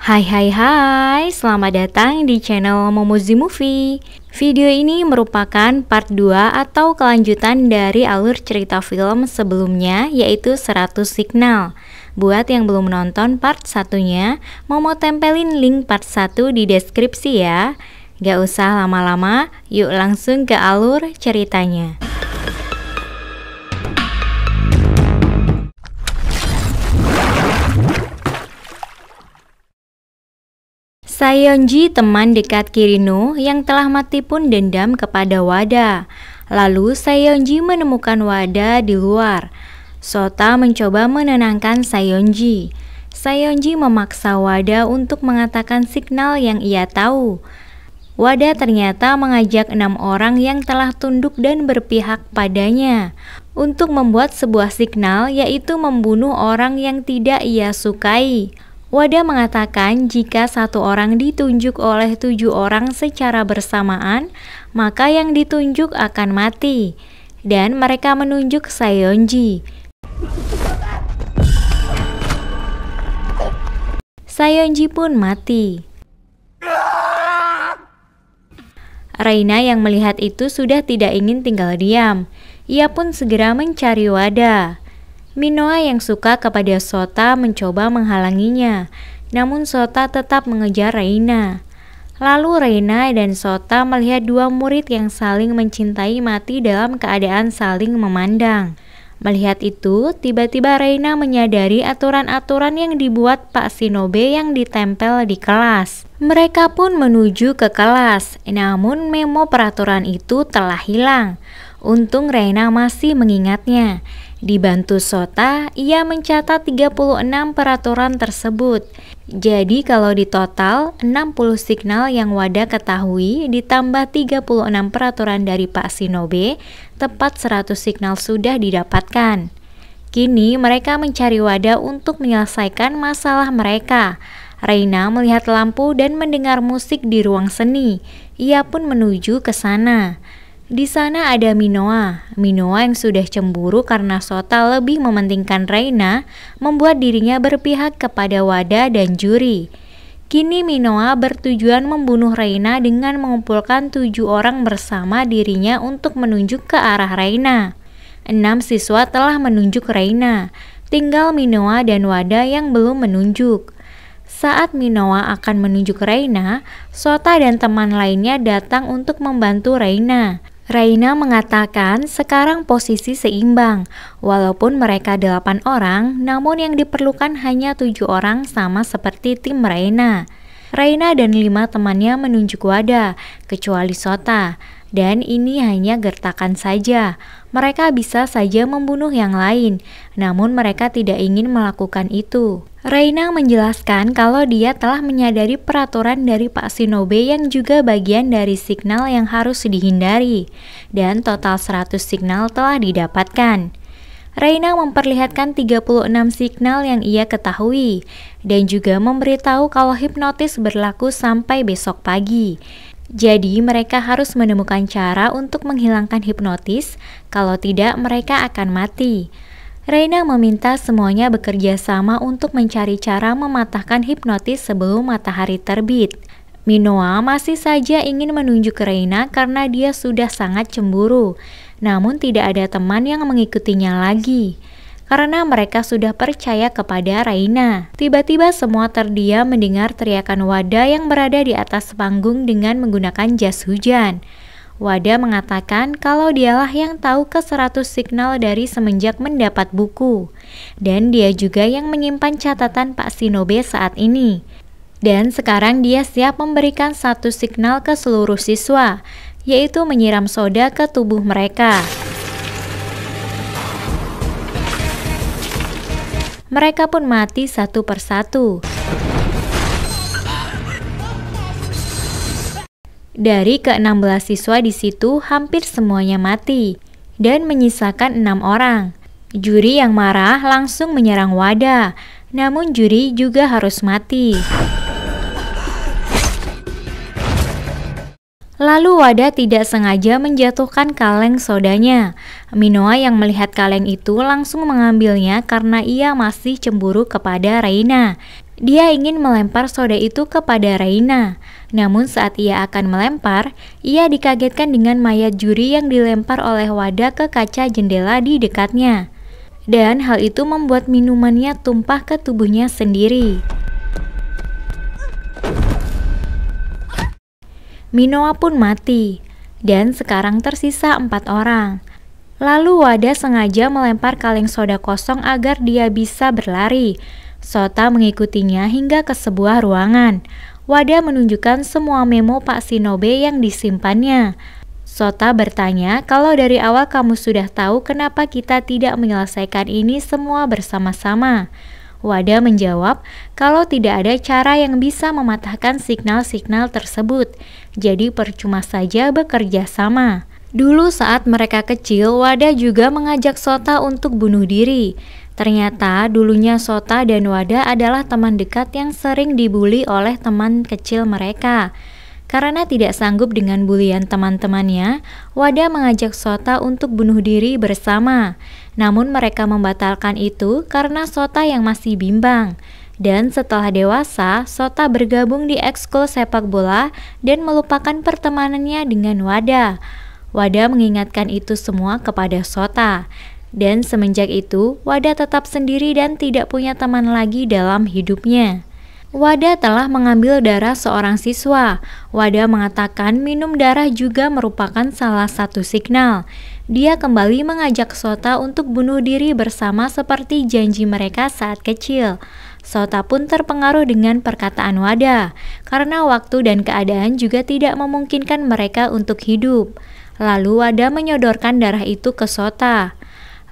Hai, selamat datang di channel Momozi Movie. Video ini merupakan part 2 atau kelanjutan dari alur cerita film sebelumnya, yaitu 100 Signal. Buat yang belum nonton part satunya, Momo tempelin link part 1 di deskripsi ya. Gak usah lama-lama, yuk langsung ke alur ceritanya. Sayeonji, teman dekat Kirino yang telah mati pun dendam kepada Wada. Lalu Sayeonji menemukan Wada di luar. Sota mencoba menenangkan Sayeonji. Sayeonji memaksa Wada untuk mengatakan signal yang ia tahu. Wada ternyata mengajak 6 orang yang telah tunduk dan berpihak padanya untuk membuat sebuah signal, yaitu membunuh orang yang tidak ia sukai. Wada mengatakan jika 1 orang ditunjuk oleh 7 orang secara bersamaan, maka yang ditunjuk akan mati. Dan mereka menunjuk Sayeonji. Sayeonji pun mati. Reina yang melihat itu sudah tidak ingin tinggal diam. Ia pun segera mencari Wada. Minoa yang suka kepada Sota mencoba menghalanginya, namun Sota tetap mengejar Reina. Lalu Reina dan Sota melihat 2 murid yang saling mencintai mati dalam keadaan saling memandang. Melihat itu, tiba-tiba Reina menyadari aturan-aturan yang dibuat Pak Shinobe yang ditempel di kelas. Mereka pun menuju ke kelas, namun memo peraturan itu telah hilang. Untung Reina masih mengingatnya. Dibantu Sota, ia mencatat 36 peraturan tersebut. Jadi kalau di total, 60 signal yang Wada ketahui ditambah 36 peraturan dari Pak Shinobe, tepat 100 signal sudah didapatkan. Kini mereka mencari Wada untuk menyelesaikan masalah mereka. Reina melihat lampu dan mendengar musik di ruang seni. Ia pun menuju ke sana. Di sana ada Minoa yang sudah cemburu karena Sota lebih mementingkan Reina, membuat dirinya berpihak kepada Wada dan juri. Kini Minoa bertujuan membunuh Reina dengan mengumpulkan 7 orang bersama dirinya untuk menunjuk ke arah Reina. 6 siswa telah menunjuk Reina, tinggal Minoa dan Wada yang belum menunjuk. Saat Minoa akan menunjuk Reina, Sota dan teman lainnya datang untuk membantu Reina. Reina mengatakan sekarang posisi seimbang, walaupun mereka 8 orang, namun yang diperlukan hanya 7 orang sama seperti tim Reina. Reina dan 5 temannya menunjuk Wada, kecuali Sota, dan ini hanya gertakan saja. Mereka bisa saja membunuh yang lain, namun mereka tidak ingin melakukan itu. Reina menjelaskan kalau dia telah menyadari peraturan dari Pak Shinobe yang juga bagian dari signal yang harus dihindari, dan total 100 signal telah didapatkan. Reina memperlihatkan 36 signal yang ia ketahui, dan juga memberitahu kalau hipnotis berlaku sampai besok pagi. Jadi mereka harus menemukan cara untuk menghilangkan hipnotis, kalau tidak mereka akan mati. Reina meminta semuanya bekerja sama untuk mencari cara mematahkan hipnotis sebelum matahari terbit. Minoa masih saja ingin menunjuk Reina karena dia sudah sangat cemburu, namun tidak ada teman yang mengikutinya lagi. Karena mereka sudah percaya kepada Reina. Tiba-tiba semua terdiam mendengar teriakan Wada yang berada di atas panggung dengan menggunakan jas hujan. Wada mengatakan kalau dialah yang tahu ke 100 signal dari semenjak mendapat buku. Dan dia juga yang menyimpan catatan Pak Shinobe saat ini. Dan sekarang dia siap memberikan 1 signal ke seluruh siswa, yaitu menyiram soda ke tubuh mereka. Mereka pun mati satu persatu. Dari ke-16 siswa di situ hampir semuanya mati dan menyisakan 6 orang. Juri yang marah langsung menyerang Wada, namun juri juga harus mati. Lalu Wada tidak sengaja menjatuhkan kaleng sodanya. Minoa yang melihat kaleng itu langsung mengambilnya karena ia masih cemburu kepada Reina. Dia ingin melempar soda itu kepada Reina. Namun saat ia akan melempar, ia dikagetkan dengan mayat juri yang dilempar oleh Wada ke kaca jendela di dekatnya. Dan hal itu membuat minumannya tumpah ke tubuhnya sendiri. Minoa pun mati, dan sekarang tersisa 4 orang. Lalu Wada sengaja melempar kaleng soda kosong agar dia bisa berlari. Sota mengikutinya hingga ke sebuah ruangan. Wada menunjukkan semua memo Pak Shinobe yang disimpannya. Sota bertanya, kalau dari awal kamu sudah tahu kenapa kita tidak menyelesaikan ini semua bersama-sama? Wada menjawab kalau tidak ada cara yang bisa mematahkan signal-signal tersebut, jadi percuma saja bekerja sama. Dulu saat mereka kecil, Wada juga mengajak Sota untuk bunuh diri. Ternyata dulunya Sota dan Wada adalah teman dekat yang sering dibully oleh teman kecil mereka. Karena tidak sanggup dengan bulian teman-temannya, Wada mengajak Sota untuk bunuh diri bersama. Namun mereka membatalkan itu karena Sota yang masih bimbang. Dan setelah dewasa, Sota bergabung di ekskul sepak bola dan melupakan pertemanannya dengan Wada. Wada mengingatkan itu semua kepada Sota. Dan semenjak itu, Wada tetap sendiri dan tidak punya teman lagi dalam hidupnya. Wada telah mengambil darah seorang siswa. Wada mengatakan minum darah juga merupakan salah satu signal. Dia kembali mengajak Sota untuk bunuh diri bersama seperti janji mereka saat kecil. Sota pun terpengaruh dengan perkataan Wada, karena waktu dan keadaan juga tidak memungkinkan mereka untuk hidup. Lalu Wada menyodorkan darah itu ke Sota.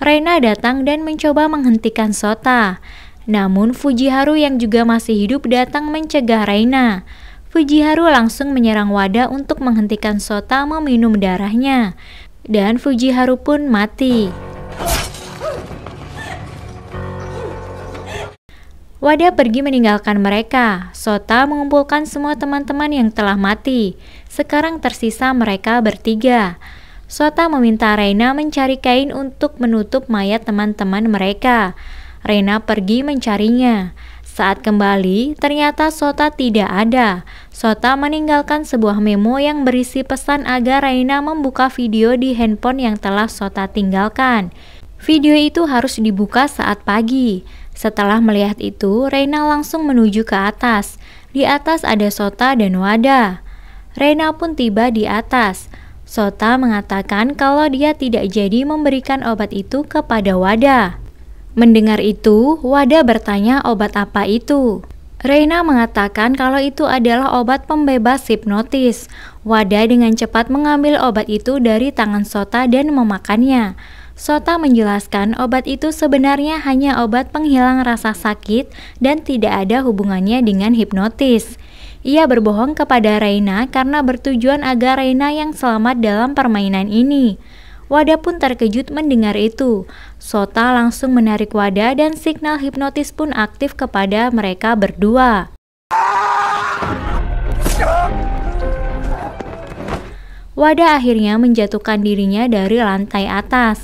Reina datang dan mencoba menghentikan Sota. Namun Fujiharu yang juga masih hidup datang mencegah Reina. Fujiharu langsung menyerang Wada untuk menghentikan Sota meminum darahnya. Dan Fujiharu pun mati. Wada pergi meninggalkan mereka. Sota mengumpulkan semua teman-teman yang telah mati. Sekarang tersisa mereka bertiga. Sota meminta Reina mencari kain untuk menutup mayat teman-teman mereka. Reina pergi mencarinya. Saat kembali, ternyata Sota tidak ada. Sota meninggalkan sebuah memo yang berisi pesan agar Reina membuka video di handphone yang telah Sota tinggalkan. Video itu harus dibuka saat pagi. Setelah melihat itu, Reina langsung menuju ke atas. Di atas ada Sota dan Wada. Reina pun tiba di atas. Sota mengatakan kalau dia tidak jadi memberikan obat itu kepada Wada. Mendengar itu, Wada bertanya obat apa itu. Reina mengatakan kalau itu adalah obat pembebas hipnotis. Wada dengan cepat mengambil obat itu dari tangan Sota dan memakannya. Sota menjelaskan obat itu sebenarnya hanya obat penghilang rasa sakit dan tidak ada hubungannya dengan hipnotis. Ia berbohong kepada Reina karena bertujuan agar Reina yang selamat dalam permainan ini. Wada pun terkejut mendengar itu. Sota langsung menarik Wada dan signal hipnotis pun aktif kepada mereka berdua. Wada akhirnya menjatuhkan dirinya dari lantai atas.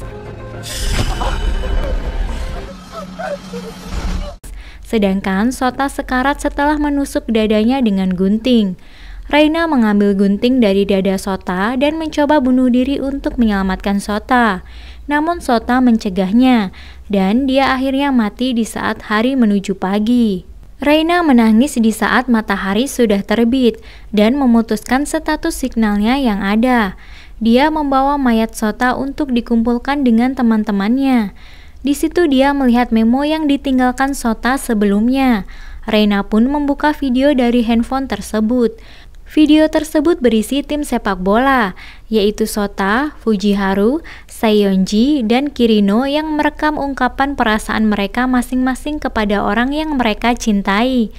Sedangkan Sota sekarat setelah menusuk dadanya dengan gunting. Reina mengambil gunting dari dada Sota dan mencoba bunuh diri untuk menyelamatkan Sota. Namun Sota mencegahnya, dan dia akhirnya mati di saat hari menuju pagi. Reina menangis di saat matahari sudah terbit dan memutuskan status signalnya yang ada. Dia membawa mayat Sota untuk dikumpulkan dengan teman-temannya. Di situ dia melihat memo yang ditinggalkan Sota sebelumnya. Reina pun membuka video dari handphone tersebut. Video tersebut berisi tim sepak bola, yaitu Sota, Fujiharu, Saionji, dan Kirino yang merekam ungkapan perasaan mereka masing-masing kepada orang yang mereka cintai.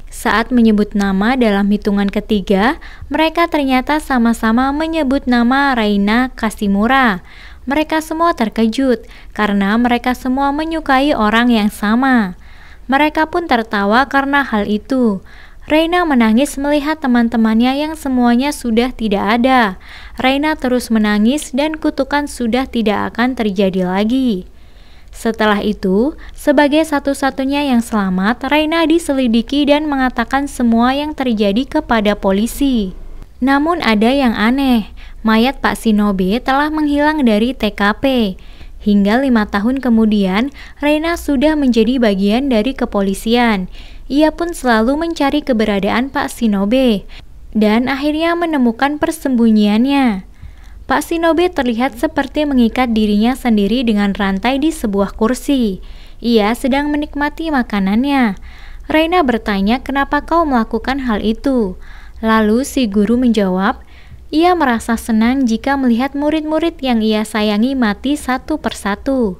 Saat menyebut nama dalam hitungan ketiga, mereka ternyata sama-sama menyebut nama Reina Kashimura. Mereka semua terkejut karena mereka semua menyukai orang yang sama. Mereka pun tertawa karena hal itu. Reina menangis melihat teman-temannya yang semuanya sudah tidak ada. Reina terus menangis dan kutukan sudah tidak akan terjadi lagi. Setelah itu, sebagai satu-satunya yang selamat, Reina diselidiki dan mengatakan semua yang terjadi kepada polisi. Namun ada yang aneh, mayat Pak Shinobe telah menghilang dari TKP. Hingga 5 tahun kemudian, Reina sudah menjadi bagian dari kepolisian. Ia pun selalu mencari keberadaan Pak Shinobe, dan akhirnya menemukan persembunyiannya. Pak Shinobe terlihat seperti mengikat dirinya sendiri dengan rantai di sebuah kursi. Ia sedang menikmati makanannya. Reina bertanya kenapa kau melakukan hal itu. Lalu si guru menjawab, ia merasa senang jika melihat murid-murid yang ia sayangi mati satu persatu.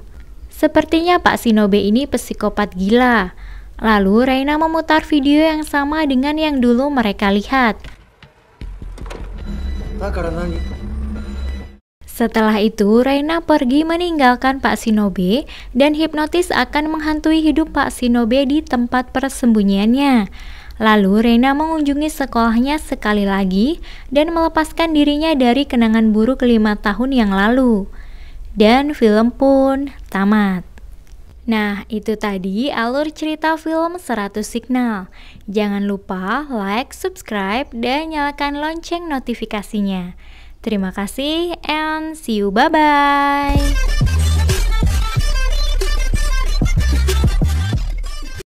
Sepertinya Pak Shinobe ini psikopat gila. Lalu Reina memutar video yang sama dengan yang dulu mereka lihat. Setelah itu, Reina pergi meninggalkan Pak Shinobe dan hipnotis akan menghantui hidup Pak Shinobe di tempat persembunyiannya. Lalu Reina mengunjungi sekolahnya sekali lagi dan melepaskan dirinya dari kenangan buruk 5 tahun yang lalu. Dan film pun tamat. Nah, itu tadi alur cerita film 100 Signal. Jangan lupa like, subscribe, dan nyalakan lonceng notifikasinya. Terima kasih and see you, bye-bye.